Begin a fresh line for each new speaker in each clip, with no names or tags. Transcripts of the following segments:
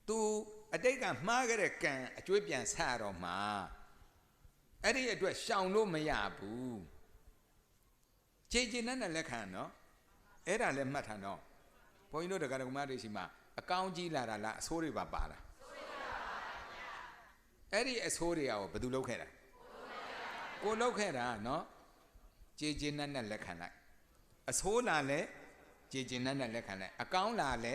သူအတိတ်ကမှားခဲ့တဲ့ကံအကျွေးပြန်ဆရတော့မှာအဲ့ဒီအတွက်ရှောင်လို့မရဘူးခြေခြေနဲ့လက်ခံနော်အဲ့ဒါလည်းမှတ်ထားနော်ဘုန်းကြီးတို့တရားတော်မတွေရှိမှာအကောင်းကြီးလာတာလားအဆိုးတွေပါလားအဲ့ဒီအဆိုးတွေရောဘယ်သူလုပ်ခဲ့တာကိုလုပ်ခဲ့တာနော်ခြေခြေနဲ့လက်ခံလိုက်အဆိုးလာလဲခြေခြေနဲ့လက်ခံလိုက်အကောင်းလာလဲ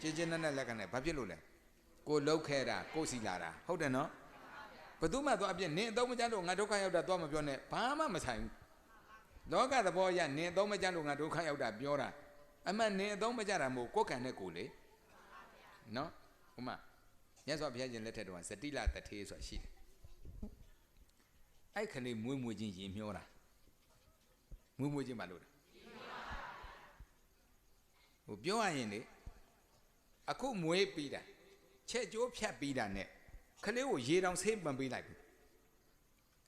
ခြေခြေနဲ့လက်ခံလိုက်ဘာဖြစ်လို့လဲကိုလုပ်ခဲ့တာကိုစီလာတာဟုတ်တယ်နော်ဘယ်သူမှသွားအပြည့်နင်းအသုံးမကျလို့ငါဒုက္ခရောက်တာသွားမပြောနဲ့ဘာမှမဆိုင်ဘူးလောကသဘောအရနင်းအသုံးမကျလို့ငါဒုက္ခရောက်တာပြောတာအမှန်နင်းအသုံးမကျတာမို့ကိုယ်ခံတဲ့ကိုလေနော်ဥမာမြတ်စွာဘုရားရှင်လက်ထက်တော့ဇတိလတထေးဆိုတာရှိတယ်အဲ့ခလေးမွေးမွေးချင်းရင်မျောတာမွေးမွေးချင်းမလို့တာဟိုပြောရရင်လေအခုမွေးပြီးတာချက်ကျိုးဖြတ်ပြီးတာနဲ့ခလေးကိုရေတောင်ဆေးပန်ပေးလိုက်ဘူး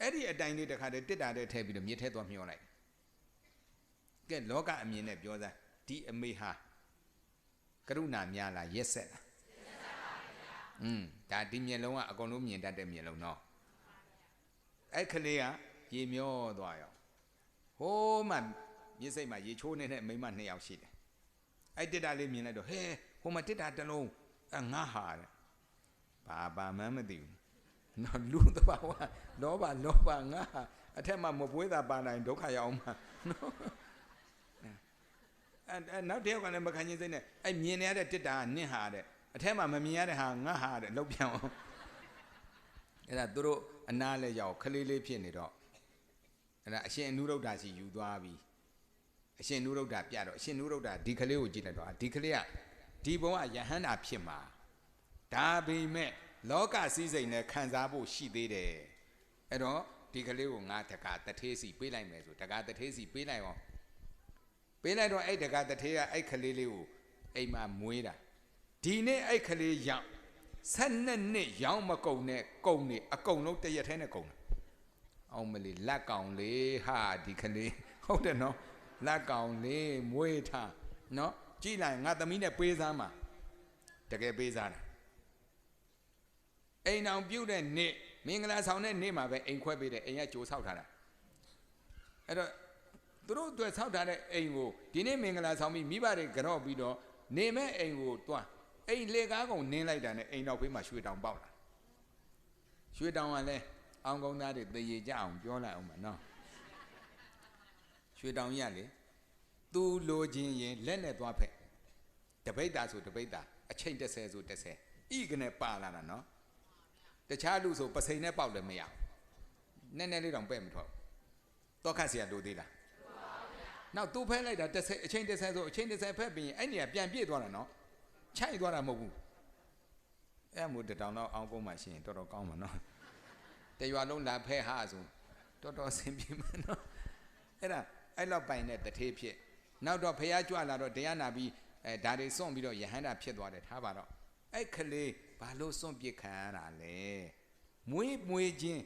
အဲ့ဒီအတိုင်းလေးတခါတည်းတစ်တာတဲ့ထဲပြီးတော့မြစ်ထဲသွားမျောလိုက်ကဲလောကအမြင်နဲ့ပြောသားဒီအမေဟာကရုဏာများလားရက်ဆက်လားဒါဒီမျက်လုံးကအကုန်လုံးမြင်တတ်တဲ့မျက်လုံးနော်အဲ့ခလေးကရေမျောသွားရောဟိုးမှမြစ်စိတ်မှာရေချိုးနေတဲ့မိန်းမ2ယောက်ရှိတယ်အဲ့တစ်တာလေးမြင်လိုက်တော့ဟဲဟိုမှာတစ်တာတစ်လုံးငါဟာတဲ့ဘာမှမသိဘူးနော်လူတဘာဝလောဘငါအထက်မှာမပွေးတာပါနိုင်ဒုက္ခရောက်မှာနော်နောက်တယောက်ကလည်းမခံချင်းစိတ်နဲ့အဲ့မြင်နေရတဲ့တစ်တာကနင့်ဟာတဲ့အထက်မှာမမြင်ရတဲ့ဟာငါဟာတဲ့လောက်ပြောင်းအောင်အဲ့ဒါသူတို့အနားလဲရောက်ခလေးလေးဖြစ်နေတော့အဲ့ဒါအရှင်အနုရုဒ္ဓစီယူသွားပြီအရှင်အနုရုဒ္ဓပြတော့အရှင်အနုရုဒ္ဓဒီကလေးကိုကြည့်လိုက်တော့ဒီကလေးကဒီဘုံကယဟန္တာဖြစ်မှာဒါပေမဲ့လောကစည်းစိမ်နဲ့ခံစားဖို့ရှိသေးတယ်အဲ့တော့ဒီကလေးကိုငါတက္ကတထေးစီပေးလိုက်မယ်ဆိုတက္ကတထေးစီပေးလိုက်အောင်ပေးလိုက်တော့အဲ့တက္ကတထေးကအဲ့ကလေးလေးကိုအိမ်မှာမွေးတာဒီနေ့အဲ့ကလေးရောက်12နှစ်ရောင်းမကုန်နဲ့ကုန်နေအကုန်လုံးတရက်ထဲနဲ့ကုန်တယ်အောင်မလေးလက်ကောင်လေးဟာဒီကလေးဟုတ်တယ်နော်လက်ကောင်လေးမွေးထားနော်ကြည့်လိုက်ငါသမီးနဲ့ပေးစားမှာတကယ်ပေးစားတာအိမ်အောင်ပြုတ်တဲ့နေ့မင်္ဂလာဆောင်တဲ့နေ့မှာပဲအိမ်ခွဲပေးတယ်အိမ်ကကြိုဆောက်ထားတာအဲ့တော့သူတို့အတွက်ဆောက်ထားတဲ့အိမ်ကိုဒီနေ့မင်္ဂလာဆောင်ပြီးမိဘတွေကြော့ပြီးတော့နေမဲ့အိမ်ကိုတွားအိမ်လေကားကုန်နင်းလိုက်တာနဲ့အိမ်နောက်ဘေးမှာရွှေတောင်ပေါက်လာရွှေတောင်ကလည်းအောင်ကုန်းသားတွေသေရကြအောင်ပြောလိုက်အောင်ပါနော်ရွှေတောင်ကြီးကလေသူလိုချင်ရင်လက်နဲ့သွားဖက်တပိတ်တာဆိုတပိတ်တာအချိန်30ဆို30ဤကနေပါလာတာနော်တခြားလူဆိုပစိန်နဲ့ပေါက်လည်းမရနည်းနည်းလေးတောင်ပဲ့မထွက်တော့ခတ်เสียလို့သေးလားနောက်သူ့ဖဲလိုက်တာ30အချိန်30ဆိုအချိန်30ဖက်ပြီးရင်အဲ့နေရာပြန်ပြည့်သွားတာနော်ချိုက်သွားတာမဟုတ်ဘူးအဲ့မို့တတောင်တော့အောင်ကုန်းမှရှိရင်တော်တော်ကောင်းမှာနော်တရွာလုံးလာဖဲဟာဆိုတော်တော်အဆင်ပြေမှာနော်အဲ့လောက်ပိုင်တဲ့တထေးဖြစ်နောက်တော့ဖះကြွလာတော့တရားနာပြီးဒါတွေစွန့်ပြီးတော့ယဟန္တာဖြစ်သွားတယ်ထားပါတော့အဲ့ခလေးဘာလို့စွန့်ပစ်ခံရတာလဲမွေးချင်း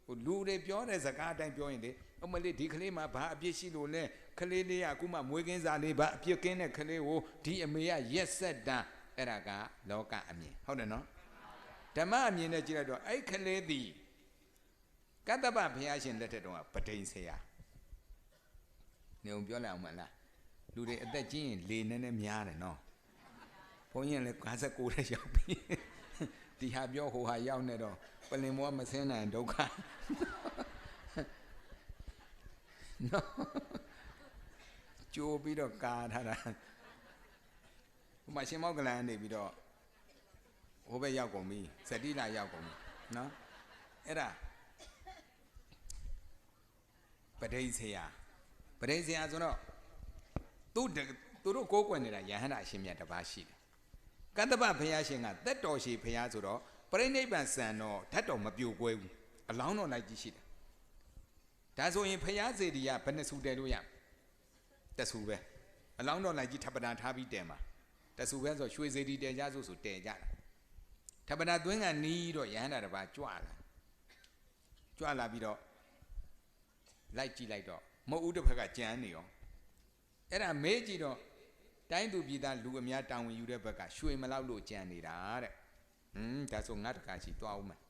ဟိုလူတွေပြောတဲ့စကားအတိုင်းပြောရင်လေအမလေးဒီကလေးမှာဘာအပြစ်ရှိလို့လဲကလေးလေးကအခုမှမွေးကင်းစားလေးဘာအပြစ်ကင်းတဲ့ကလေးကိုဒီအမေကရက်ဆက်တာအဲ့ဒါကလောကအမြင်ဟုတ်တယ်နော်ဓမ္မအမြင်နဲ့ကြည့်လိုက်တော့အဲ့ကလေးသည်ကတ္တပဘုရားရှင်လက်ထက်တုန်းကပဋိန်ဆရာနေအောင်ပြောလိုက်အောင်မလားလူတွေအသက်ကြီးရင်လေနည်းနည်းများတယ်နော်ဘုန်းကြီးလည်း59ထဲရောက်ပြီဒီဟာပြောဟိုဟာရောက်နေတော့ပလင်မောမဆင်းနိုင်ဒုက္ခနော်ကြိုးပြီးတော့ကာထားတာဟိုမှာရှင်မောက်ကလန်နေပြီးတော့ဟိုဘက်ရောက်ကုန်ပြီဇတိလာရောက်ကုန်ပြီနော်အဲ့ဒါပဋိဆရာဆိုတော့သူတို့ကိုးကွယ်နေတာယဟန္တာအရှင်မြတ်တစ်ပါးရှိတယ်ကတ္တပဘုရားရှင်ကသက်တော်ရှိဘုရားဆိုတော့ပရိနိဗ္ဗာန်စံတော့ဓာတ်တော်မပြိုကွဲဘူးအလောင်းတော်လိုက်ကြည့်ရှိတယ်ဒါဆိုရင်ဘုရားစေတီကဘယ်နှဆူတဲလို့ရတဆူပဲအလောင်းတော်လိုက်ကြည့်ထပ်ပဒံထားပြီးတဲမှာတဆူပဲဆိုရွှေစေတီတဲကြဆိုတဲကြတာထပ်ပဒံသွင်းကနီးတော့ယဟန္တာတစ်ပါးကြွလာပြီးတော့လိုက်ကြည့်လိုက်တော့မဟုတ်ဦးတစ်ဖက်ကကြမ်းနေရောအဲ့ဒါမေးကြည့်တော့ တိုင်းသူပြည်သားလူအများတာဝန်ယူတဲ့ဘက်ကရွှေမလောက်လို့ကြံနေတာတဲ့ဒါဆိုငါတကာရှိသွားအောင်မယ်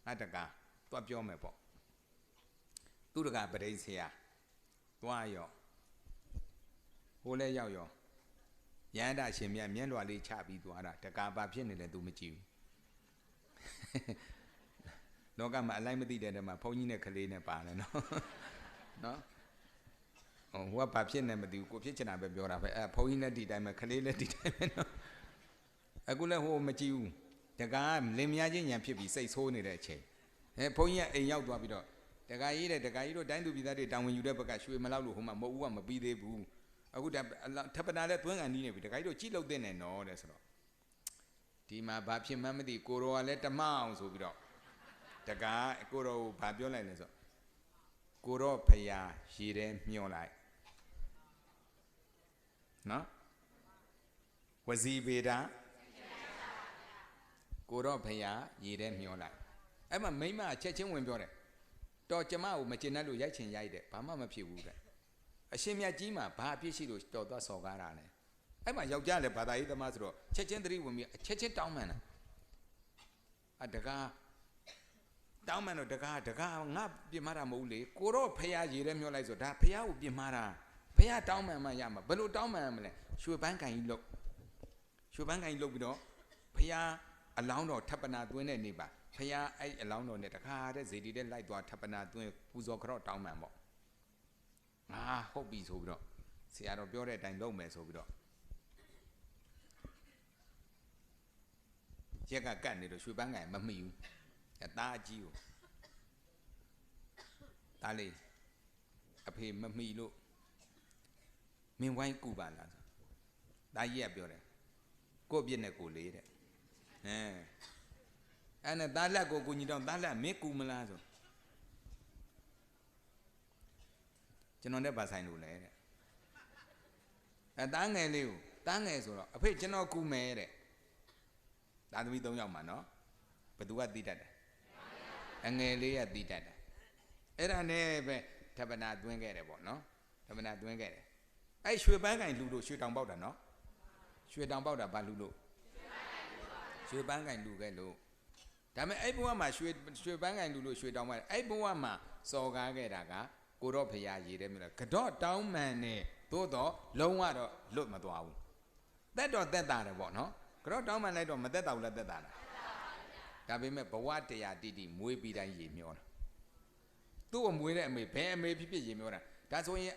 ငါတကာသွားပြောမယ်ပေါ့သူတကာပရိဆရာသွားရောဟိုလဲရောက်ရောရဟန္တာရှင်မြတ်မျက်လွှာလေးချပြီးသွားတာတကာဘာဖြစ်နေလဲသူမကြည့်ဘူးလောကမှာအလိုက်မသိတဲ့တည်းမှာဘုန်းကြီးနဲ့ကလေးနဲ့ပါလဲနော်ဟိုကဘာဖြစ်နေမသိဘူးကိုဖြစ်ချင်တာပဲပြောတာပဲဘုန်းကြီးလည်းဒီတိုင်းပဲကလေးလည်းဒီတိုင်းပဲနော်အခုလည်းဟိုမကြည့်ဘူးတကာလင်မယားချင်းညံဖြစ်ပြီးစိတ်ဆိုးနေတဲ့အချိန်ဘုန်းကြီးကအိမ်ရောက်သွားပြီးတော့တကာကြီးတို့တိုင်းသူပြည်သားတွေတာဝန်ယူတဲ့ဘက်ကရွှေမလောက်လို့ဟိုမှာမဟုတ်ဘူးကမပြီးသေးဘူးအခုထပ်ပနာလည်းသွင်းကန်နီးနေပြီတကာကြီးတို့ကြည့်လို့တဲ့နဲ့နော်တဲ့ဆိုတော့ဒီမှာဘာဖြစ်မှန်းမသိကိုရောကလည်းတမအောင်ဆိုပြီးတော့တကာကိုရောကိုဘာပြောလိုက်လဲဆိုကိုရောဖရာရေထဲမျောလိုက်နော်ဝစီပေတာကိုရောဖရာရေထဲမျောလိုက်အဲ့မှာမိမချက်ချင်းဝင်ပြောတယ်တော်ကျမကိုမကျင်တတ်လို့ရိုက်ချင်ရိုက်တယ်ဘာမှမဖြစ်ဘူးတဲ့အရှင်မြတ်ကြီးမှာဘာအပြစ်ရှိလို့တော်သွားစော်ကားတာလဲအဲ့မှာယောက်ျားလည်းဘာသာရေးသမားဆိုတော့ချက်ချင်းသတိဝင်ပြီးချက်ချင်းတောင်းမှန်တာတကားတောင်းမှန်တော့တကားငါပြင်မာတာမဟုတ်လေကိုတော့ဖះရေထဲမျောလိုက်ဆိုဒါဖះကိုပြင်မာတာဖះတောင်းမှန်မှရမှာဘယ်လိုတောင်းမှန်မလဲရွှေပန်းကန်ကြီးလုတ်ပြီးတော့ဖះအလောင်းတော်ထပ်ပနာသွင်းတဲ့နေပါဖះအဲ့အလောင်းတော်နဲ့တခါတဲ့ဇေဒီတဲ့လိုက်သွားထပ်ပနာသွင်းပူဇော်ကြော့တောင်းမှန်ပေါ့ဟုတ်ပြီဆိုပြီးတော့ဆရာတော်ပြောတဲ့အတိုင်းလုပ်မယ်ဆိုပြီးတော့ရက်ကကတ်နေတော့ရွှေပန်းကန်မမိဘူးအသားအကြီးကိုသားလေးအဖေမမိလို့မင်းဝိုင်းကူပါလားဆိုသားကြီးကပြောတယ်ကို့ပြစ်နဲ့ကိုလေးတဲ့အဲ့နဲ့သားလက်ကိုကူညီတော့သားလက်မင်းကူမလားဆိုကျွန်တော်နဲ့ဗာဆိုင်လို့လဲတဲ့သားငယ်လေးကိုသားငယ်ဆိုတော့အဖေကျွန်တော်ကူမယ်တဲ့သားသမီး3ယောက်မှာနော်ဘယ်သူကသိတတ်တယ်အငယ်လေးကသိတတ်တယ်အဲ့ဒါနဲ့ပဲထပ်ပနာသွင်းခဲ့တယ်ပေါ့နော်ထပ်ပနာသွင်းခဲ့တယ်အဲ့ရွှေပန်းကင်လူလို့ရွှေတောင်ပေါက်တာနော်ရွှေတောင်ပေါက်တာဘာလူလို့ရွှေပန်းကင်လူခဲ့လို့ဒါပေမဲ့အဲ့ဘဝမှာရွှေပန်းကင်လူလို့ရွှေတောင်ပေါက်အဲ့ဘဝမှာစော်ကားခဲ့တာကကိုတော့ဖရာရေတယ်မြို့လားကတော့တောင်းမှန်နဲ့သို့တော့လုံးဝတော့လွတ်မသွားဘူးတက်တော့တက်တာတယ်ပေါ့နော်ကတော့တောင်းမှန်လိုက်တော့မတက်တာဘူးလားတက်တာလားဒါပေမဲ့ဘဝတရားတိတိမွေးပြီးတိုင်းရေမျောတာသူ့ကိုမွေးတဲ့အမေဘယ်အမေဖြစ်ဖြစ်ရေမျောတာဒါဆိုရင်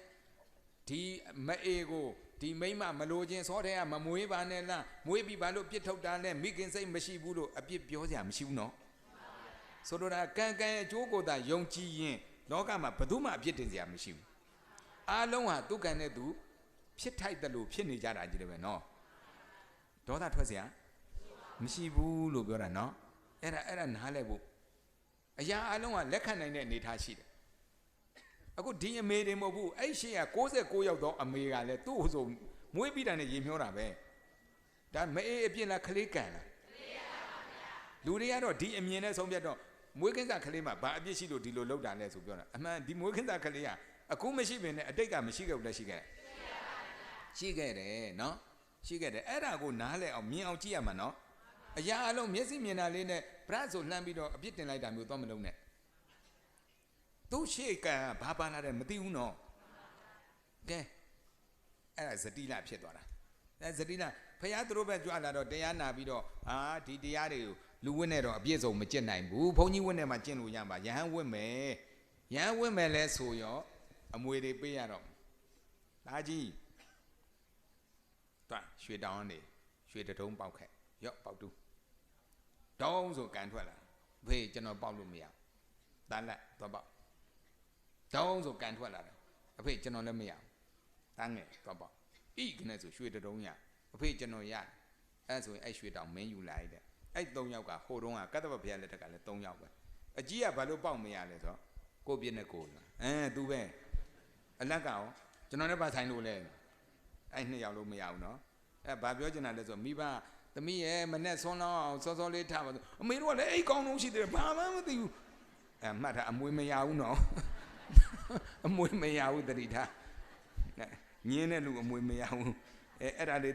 ဒီမအေကိုဒီမိမမလိုခြင်းစောတဲ့ကမမွေးပါနဲ့လားမွေးပြီးဘာလို့ပြစ်ထုတ်တာလဲမိခင်စိတ်မရှိဘူးလို့အပြစ်ပြောစရာမရှိဘူးနော်ဆိုတော့ဒါကံအကျိုးကိုသာယုံကြည်ရင်လောကမှာဘယ်သူမှအပြစ်တင်စရာမရှိဘူးအားလုံးဟာသူကံနဲ့သူဖြစ်ထိုက်တယ်လို့ဖြစ်နေကြတာကြီးတယ်ပဲနော်ဒေါသထွက်စရာမရှိဘူးလို့ပြောတာနော်အဲ့ဒါနားလဲဖို့အရာအလုံးကလက်ခံနိုင်တဲ့အနေထားရှိတယ်အခုဒီအမေတွေမဟုတ်ဘူးအဲ့ရှေ့က69ရောက်တော့အမေကလည်းသူ့ဆိုမွေးပြီးတာနဲ့ရေမျောတာပဲဒါမအေးအပြစ်လားခလေးကန်လားလူတွေကတော့ဒီအမြင်နဲ့ဆုံးဖြတ်တော့မွေးခင်းစားခလေးမှာဘာအပြစ်ရှိလို့ဒီလိုလောက်တာလဲဆိုပြောတာအမှန်ဒီမွေးခင်းစားခလေးကအခုမရှိပင်နဲ့အတိတ်ကမရှိခဲ့ဘူးလားရှိခဲ့တယ်ရှိခဲ့တယ်နော်ရှိခဲ့တယ်အဲ့ဒါကိုနားလဲအောင်မြင်အောင်ကြည့်ရမှာနော်အရာအလုံးမျက်စိမြင်တာလေးနဲ့ဗရတ်ဆိုလှမ်းပြီးတော့အပြစ်တင်လိုက်တာမျိုးတော့မလုံးနဲ့သူ့ရှေ့ကဘာပါလာတယ်မသိဘူးနော်ကဲအဲ့ဒါဇတိလဖြစ်သွားတာအဲဇတိလဖယားသူတို့ပဲကြွလာတော့တရားနာပြီးတော့ဒီတရားတွေကိုလူဝတ်နဲ့တော့အပြည့်စုံမကျင့်နိုင်ဘူးဘုန်းကြီးဝတ်နဲ့မှကျင့်လို့ရမှာယဟန်ဝတ်မယ်လဲဆိုရောအမွေတွေပေးရတော့ဒါကြီးတွားရွှေတောင်းနေရွှေတုံးပေါက်ခဲ့ရော့ပေါက်တူးတောင်းဆိုကန်ထွက်လာဖေးကျွန်တော်ပေါက်လို့မရတန်းလက်သွားပေါက်တောင်းဆိုကန်ထွက်လာတယ်အဖေကျွန်တော်လည်းမရတန်းငယ်သွားပေါက်ဣကနေဆိုရွှေတုံးရအဖေကျွန်တော်ရအဲ့ဆိုရင်အဲ့ရွှေတောင်မင်းယူလိုက်တဲ့အဲ့3ယောက်ကဟိုတုန်းကကတ္တပဘုရားလက်ထက်ကလည်း3ယောက်ပဲအကြီးကဘာလို့ပေါက်မရလဲဆိုတော့ကိုပြည့်နဲ့ကိုသူပဲအလက်ကရောကျွန်တော်လည်းပါဆိုင်လို့လဲအဲ့2ယောက်လုံးမရဘူးနော်အဲ့ဘာပြောချင်တာလဲဆိုမိဘသမီးရဲ့မနဲ့ဆွန်းလောင်းအောင်စောစောလေးထားပါဆိုအမေတို့ကလည်းအိတ်ကောင်းလုံးရှိတယ်ဘာမှမသိဘူးမှတ်ထားအမွေမရဘူးနော်အမွေမရဘူးတတိထားညင်းတဲ့လူအမွေမရဘူး အဲ့ဒါလေး